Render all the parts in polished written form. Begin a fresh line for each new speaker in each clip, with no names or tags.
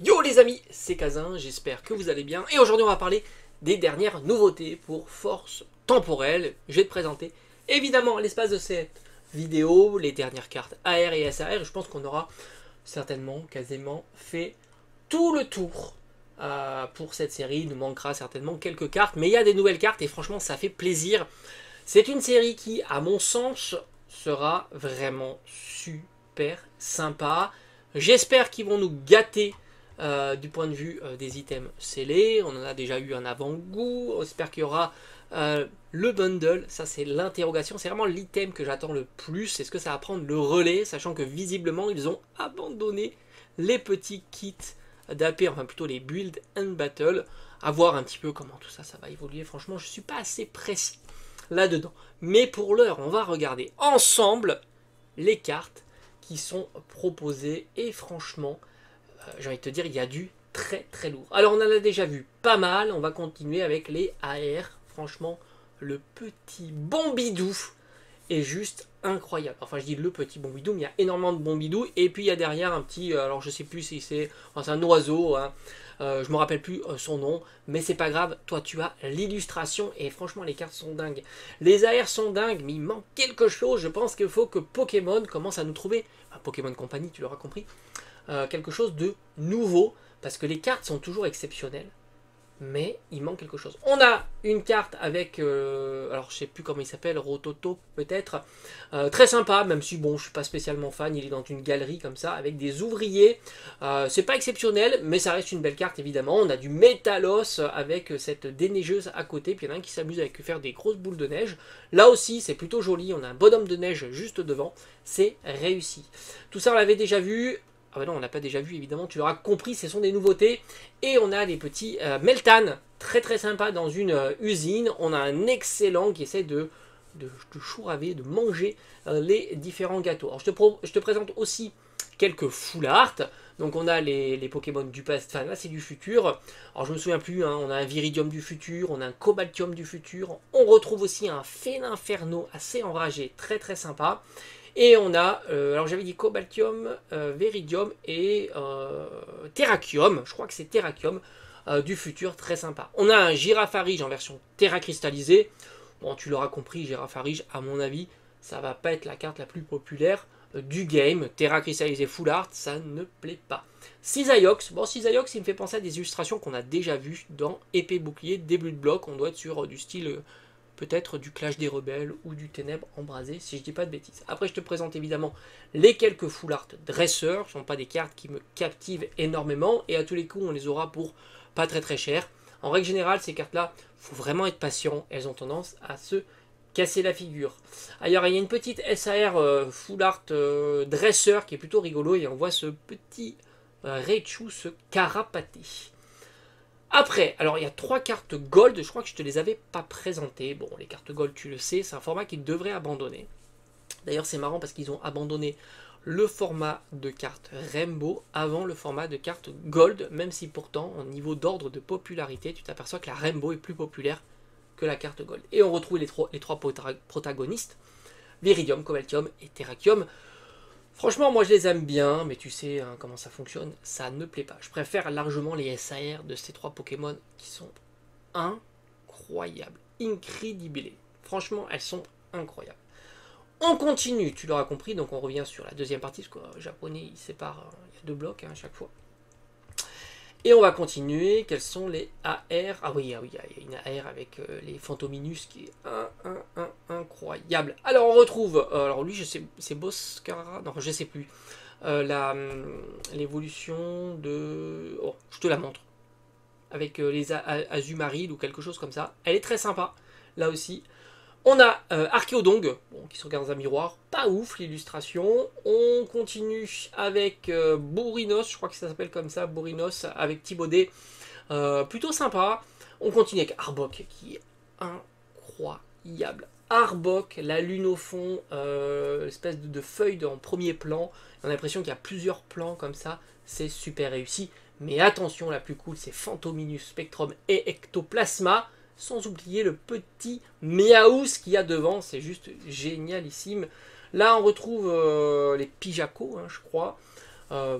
Yo les amis, c'est Kazin, j'espère que vous allez bien. Et aujourd'hui on va parler des dernières nouveautés pour Force Temporelle. Je vais te présenter évidemment à l'espace de cette vidéo les dernières cartes AR et SAR. Je pense qu'on aura certainement quasiment fait tout le tour pour cette série. Il nous manquera certainement quelques cartes, mais il y a des nouvelles cartes et franchement ça fait plaisir. C'est une série qui, à mon sens, sera vraiment super sympa. J'espère qu'ils vont nous gâter du point de vue des items scellés. On en a déjà eu un avant-goût. J'espère qu'il y aura le bundle. Ça, c'est l'interrogation. C'est vraiment l'item que j'attends le plus. Est-ce que ça va prendre le relais, sachant que visiblement, ils ont abandonné les petits kits d'AP, enfin plutôt les build and battle. À voir un petit peu comment tout ça, ça va évoluer. Franchement, je ne suis pas assez précis là-dedans. Mais pour l'heure, on va regarder ensemble les cartes qui sont proposées. Et franchement, j'ai envie de te dire, il y a du très très lourd. Alors on en a déjà vu pas mal, on va continuer avec les AR. Franchement, le petit bombidou est juste incroyable. Enfin je dis le petit bombidou, mais il y a énormément de bombidou. Et puis il y a derrière un petit, alors je sais plus si c'est un oiseau, hein. Je me rappelle plus son nom, mais c'est pas grave, toi tu as l'illustration et franchement les cartes sont dingues. Les AR sont dingues, mais il manque quelque chose. Je pense qu'il faut que Pokémon commence à nous trouver, enfin, Pokémon Company, tu l'auras compris, quelque chose de nouveau, parce que les cartes sont toujours exceptionnelles, mais il manque quelque chose. On a une carte avec, alors je sais plus comment il s'appelle, Rototo peut-être, très sympa, même si bon je suis pas spécialement fan, il est dans une galerie comme ça, avec des ouvriers, c'est pas exceptionnel, mais ça reste une belle carte évidemment. On a du Métalos avec cette déneigeuse à côté, puis il y en a un qui s'amuse avec faire des grosses boules de neige, là aussi c'est plutôt joli, on a un bonhomme de neige juste devant, c'est réussi. Tout ça on l'avait déjà vu. Ah bah non, on n'a pas déjà vu évidemment, tu l'auras compris, ce sont des nouveautés. Et on a les petits Meltan, très très sympa dans une usine. On a un excellent qui essaie de chouraver, de manger les différents gâteaux. Alors je te présente aussi quelques full art. Donc on a les Pokémon du passé, enfin là c'est du futur. Alors je me souviens plus, hein, on a un Viridium du futur, on a un Cobaltium du futur. On retrouve aussi un Féninferno assez enragé, très très sympa. Et on a, alors j'avais dit Cobaltium, Viridium et Terrakium, je crois que c'est Terrakium du futur, très sympa. On a un Girafarige en version Terra cristallisée. Bon, tu l'auras compris, Girafarige, à mon avis, ça va pas être la carte la plus populaire du game. Terra cristallisée full art, ça ne plaît pas. Cisaiox, bon Cisaiox il me fait penser à des illustrations qu'on a déjà vues dans Épée Bouclier, début de bloc, on doit être sur du style peut-être du Clash des Rebelles ou du Ténèbres embrasé, si je dis pas de bêtises. Après, je te présente évidemment les quelques full art dresseurs. Ce ne sont pas des cartes qui me captivent énormément, et à tous les coups, on les aura pour pas très très cher. En règle générale, ces cartes-là, il faut vraiment être patient. Elles ont tendance à se casser la figure. Ailleurs, il y a une petite SAR full art dresseur qui est plutôt rigolo, et on voit ce petit Raichu se carapater. Après, alors il y a 3 cartes gold, je crois que je te les avais pas présentées. Bon, les cartes gold, tu le sais, c'est un format qu'ils devraient abandonner. D'ailleurs, c'est marrant parce qu'ils ont abandonné le format de carte Rainbow avant le format de carte gold, même si pourtant, au niveau d'ordre de popularité, tu t'aperçois que la Rainbow est plus populaire que la carte gold. Et on retrouve les trois protagonistes, Viridium, Cobaltium et Terrakium. Franchement, moi je les aime bien, mais tu sais hein, comment ça fonctionne, ça ne plaît pas. Je préfère largement les SAR de ces 3 Pokémon qui sont incroyables, incredible. Franchement, elles sont incroyables. On continue, tu l'auras compris, donc on revient sur la deuxième partie, parce que le japonais il sépare, il y a 2 blocs hein, à chaque fois. Et on va continuer. Quels sont les AR? Ah oui, il y a une AR avec les Fantominus qui est incroyable. Alors on retrouve, alors lui je sais, c'est Boscara, non je sais plus, l'évolution de, oh je te la montre, avec les Azumarides ou quelque chose comme ça. Elle est très sympa, là aussi. On a Archéodong, bon, qui se regarde dans un miroir, pas ouf l'illustration. On continue avec Bourrinos, je crois que ça s'appelle comme ça, Bourrinos, avec Thibaudet, plutôt sympa. On continue avec Arbok, qui est incroyable. Arbok, la lune au fond, espèce de feuille en premier plan. On a l'impression qu'il y a plusieurs plans comme ça, c'est super réussi. Mais attention, la plus cool, c'est Fantominus, Spectrum et Ectoplasma. Sans oublier le petit Miaous qu'il y a devant, c'est juste génialissime. Là, on retrouve les Pijako, hein, je crois.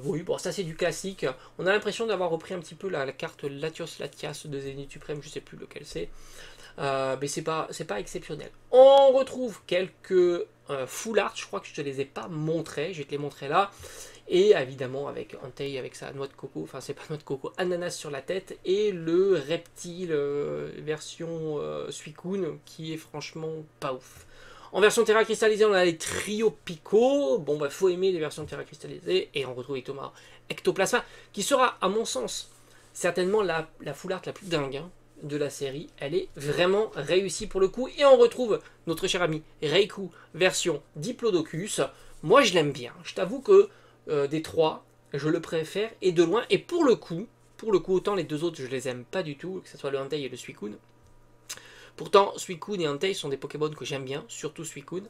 Oui, bon, ça c'est du classique. On a l'impression d'avoir repris un petit peu la carte Latios Latias de Zénith Suprême, je sais plus lequel c'est. Mais c'est pas exceptionnel. On retrouve quelques full art, je crois que je te les ai pas montrés, je vais te les montrer là. Et évidemment avec Entei avec sa noix de coco, enfin c'est pas noix de coco, ananas sur la tête, et le reptile version Suicune qui est franchement pas ouf. En version terra cristallisée, on a les trio Pico. Bon, bah, faut aimer les versions terra cristallisées. Et on retrouve Ectoplasma, qui sera, à mon sens, certainement la full art la plus dingue hein, de la série. Elle est vraiment réussie pour le coup. Et on retrouve notre cher ami Reiku, version Diplodocus. Moi, je l'aime bien. Je t'avoue que des trois, je le préfère et de loin. Et pour le coup, autant les deux autres, je les aime pas du tout, que ce soit le Entei et le Suicune. Pourtant, Suicune et Entei sont des Pokémon que j'aime bien, surtout Suicune.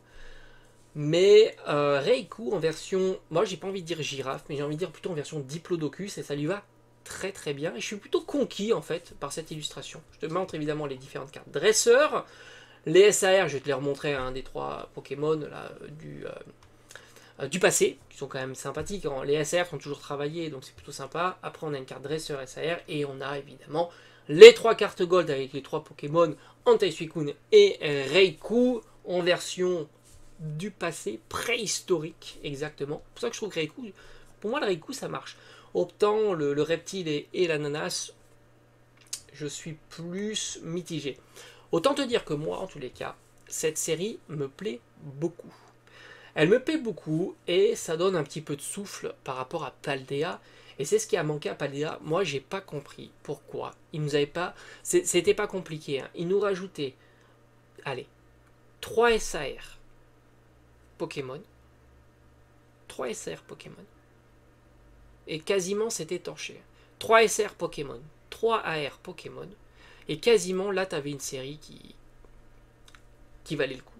Mais Reiku en version, moi j'ai pas envie de dire girafe, mais j'ai envie de dire plutôt en version Diplodocus, et ça lui va très très bien. Et je suis plutôt conquis en fait par cette illustration. Je te montre évidemment les différentes cartes dresseurs. Les SAR, je vais te les remontrer un des trois Pokémon là, du passé, qui sont quand même sympathiques. Les SAR sont toujours travaillés, donc c'est plutôt sympa. Après on a une carte dresseur SAR, et on a évidemment les trois cartes gold avec les trois Pokémon Entei, Suicune et Reiku en version du passé, préhistorique exactement. C'est pour ça que je trouve que Reiku, pour moi le Reiku ça marche. Autant le reptile et l'ananas, je suis plus mitigé. Autant te dire que moi en tous les cas, cette série me plaît beaucoup. Elle me plaît beaucoup et ça donne un petit peu de souffle par rapport à Paldea. Et c'est ce qui a manqué à Paldea. Moi, j'ai pas compris pourquoi. Ils nous avaient pas. C'était pas compliqué. Hein. Ils nous rajoutaient, allez, 3 SAR Pokémon. 3 SAR Pokémon. Et quasiment c'était torché. 3 SR Pokémon. 3 AR Pokémon. Et quasiment là, t'avais une série qui valait le coup.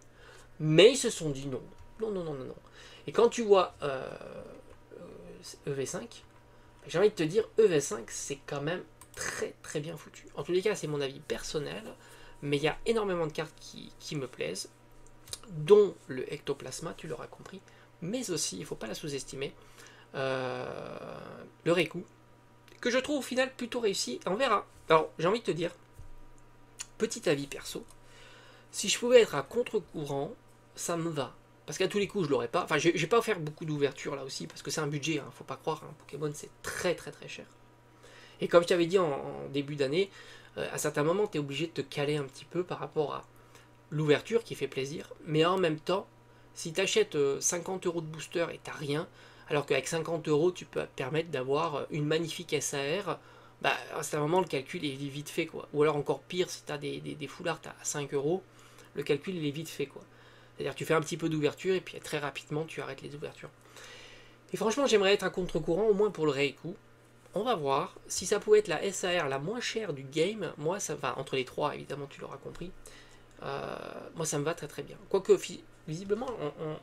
Mais ils se sont dit non. Non, non, non, non, non. Et quand tu vois EV5, j'ai envie de te dire, EV5, c'est quand même très très bien foutu. En tous les cas, c'est mon avis personnel, mais il y a énormément de cartes qui me plaisent, dont le Ectoplasma, tu l'auras compris, mais aussi, il ne faut pas la sous-estimer, le Reiku, que je trouve au final plutôt réussi. On verra. Alors, j'ai envie de te dire, petit avis perso, si je pouvais être à contre-courant, ça me va. Parce qu'à tous les coups, je l'aurais pas. Enfin, je vais pas faire beaucoup d'ouverture là aussi, parce que c'est un budget, hein, faut pas croire. Un Pokémon, c'est très très très cher. Et comme je t'avais dit en début d'année, à certains moments, tu es obligé de te caler un petit peu par rapport à l'ouverture qui fait plaisir. Mais en même temps, si tu achètes 50 € de booster et t'as rien, alors qu'avec 50 €, tu peux te permettre d'avoir une magnifique SAR, bah, à un moment, le calcul est vite fait, quoi. Ou alors encore pire, si tu as des full art à 5 €, le calcul il est vite fait, quoi. C'est-à-dire que tu fais un petit peu d'ouverture et puis très rapidement tu arrêtes les ouvertures. Et franchement, j'aimerais être à contre-courant au moins pour le Reiku. On va voir si ça pouvait être la SAR la moins chère du game. Moi, ça va entre les trois, évidemment, tu l'auras compris. Moi, ça me va très très bien. Quoique, visiblement,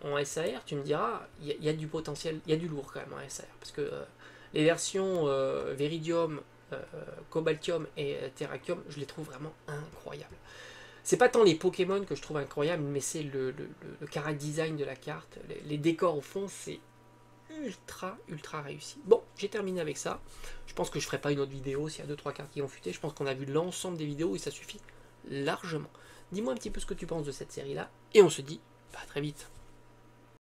en SAR, tu me diras, il y a du potentiel, il y a du lourd quand même en SAR. Parce que les versions Viridium, Cobaltium et Terrakium, je les trouve vraiment incroyables. C'est pas tant les Pokémon que je trouve incroyables, mais c'est le chara design de la carte. Les décors au fond, c'est ultra ultra réussi. Bon, j'ai terminé avec ça. Je pense que je ferai pas une autre vidéo s'il y a 2-3 cartes qui ont fuité. Je pense qu'on a vu l'ensemble des vidéos et ça suffit largement. Dis-moi un petit peu ce que tu penses de cette série là et on se dit à très vite.